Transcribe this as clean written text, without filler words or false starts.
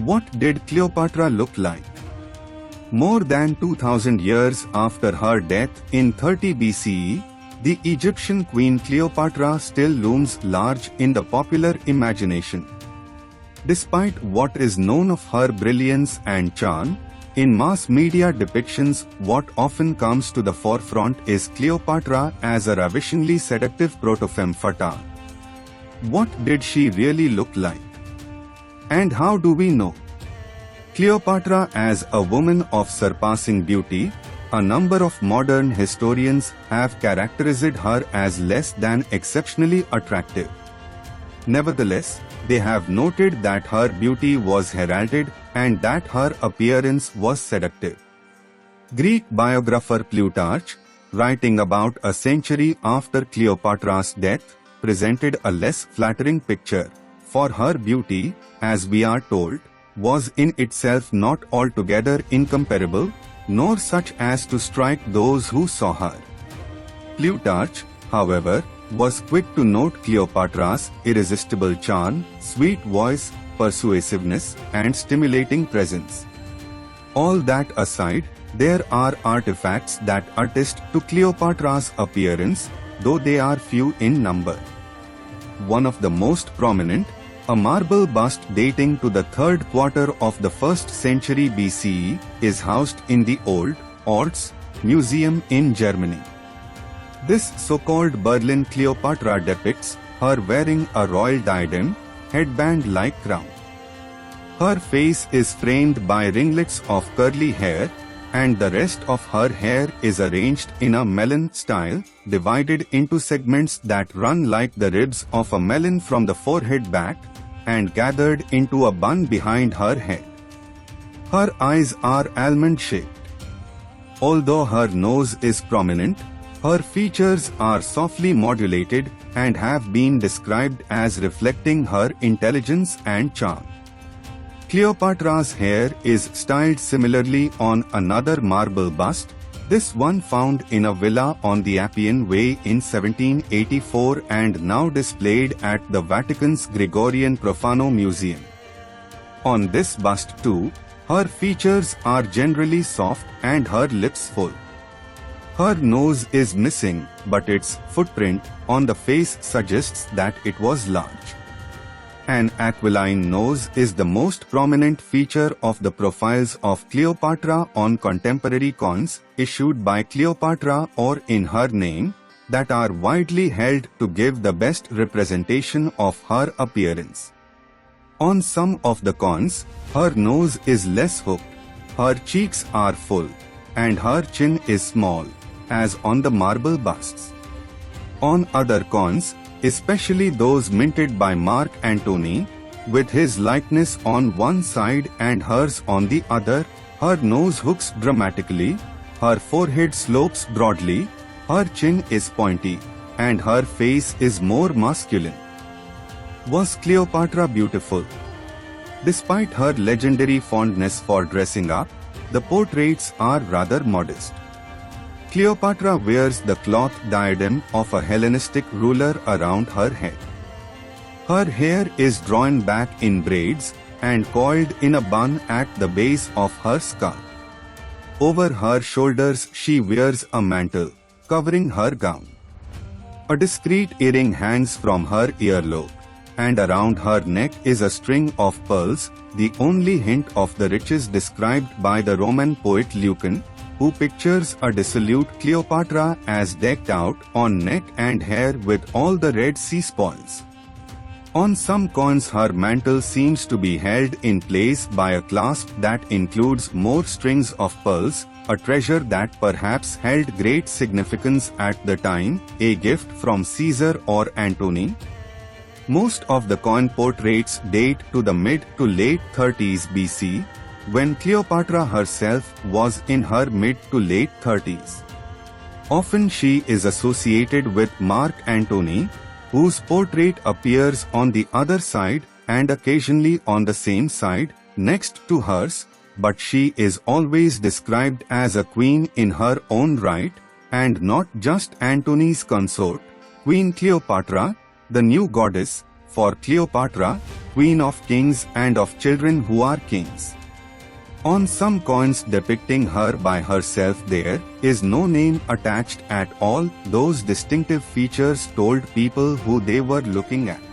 What did Cleopatra look like? More than 2000 years after her death in 30 BCE, the Egyptian queen Cleopatra still looms large in the popular imagination. Despite what is known of her brilliance and charm, in mass media depictions what often comes to the forefront is Cleopatra as a ravishingly seductive proto-femme fatale. What did she really look like? And how do we know? Cleopatra as a woman of surpassing beauty, a number of modern historians have characterized her as less than exceptionally attractive. Nevertheless, they have noted that her beauty was heralded and that her appearance was seductive. Greek biographer Plutarch, writing about a century after Cleopatra's death, presented a less flattering picture, for her beauty, as we are told, was in itself not altogether incomparable, nor such as to strike those who saw her. Plutarch, however, was quick to note Cleopatra's irresistible charm, sweet voice, persuasiveness, and stimulating presence. All that aside, there are artifacts that attest to Cleopatra's appearance, though they are few in number. One of the most prominent, a marble bust dating to the 3rd quarter of the 1st century BCE, is housed in the Old Orts Museum in Germany. This so-called Berlin Cleopatra depicts her wearing a royal diadem, headband-like crown. Her face is framed by ringlets of curly hair, and the rest of her hair is arranged in a melon style, divided into segments that run like the ribs of a melon from the forehead back, and gathered into a bun behind her head. Her eyes are almond-shaped. Although her nose is prominent, her features are softly modulated and have been described as reflecting her intelligence and charm. Cleopatra's hair is styled similarly on another marble bust, this one found in a villa on the Appian Way in 1784 and now displayed at the Vatican's Gregorian Profano Museum. On this bust too, her features are generally soft and her lips full. Her nose is missing, but its footprint on the face suggests that it was large. An aquiline nose is the most prominent feature of the profiles of Cleopatra on contemporary coins issued by Cleopatra or in her name, that are widely held to give the best representation of her appearance. On some of the coins, her nose is less hooked, her cheeks are full, and her chin is small, as on the marble busts. On other coins, especially those minted by Mark Antony, with his likeness on one side and hers on the other, her nose hooks dramatically, her forehead slopes broadly, her chin is pointy, and her face is more masculine. Was Cleopatra beautiful? Despite her legendary fondness for dressing up, the portraits are rather modest. Cleopatra wears the cloth diadem of a Hellenistic ruler around her head. Her hair is drawn back in braids and coiled in a bun at the base of her skull. Over her shoulders she wears a mantle, covering her gown. A discreet earring hangs from her earlobe, and around her neck is a string of pearls, the only hint of the riches described by the Roman poet Lucan, who pictures a dissolute Cleopatra as decked out on neck and hair with all the Red Sea spoils. On some coins her mantle seems to be held in place by a clasp that includes more strings of pearls, a treasure that perhaps held great significance at the time, a gift from Caesar or Antony. Most of the coin portraits date to the mid to late 30s BC, when Cleopatra herself was in her mid to late 30s. Often she is associated with Mark Antony, whose portrait appears on the other side and occasionally on the same side, next to hers, but she is always described as a queen in her own right, and not just Antony's consort. Queen Cleopatra, the new goddess, for Cleopatra, queen of kings and of children who are kings. On some coins depicting her by herself there is no name attached at all. Those distinctive features told people who they were looking at.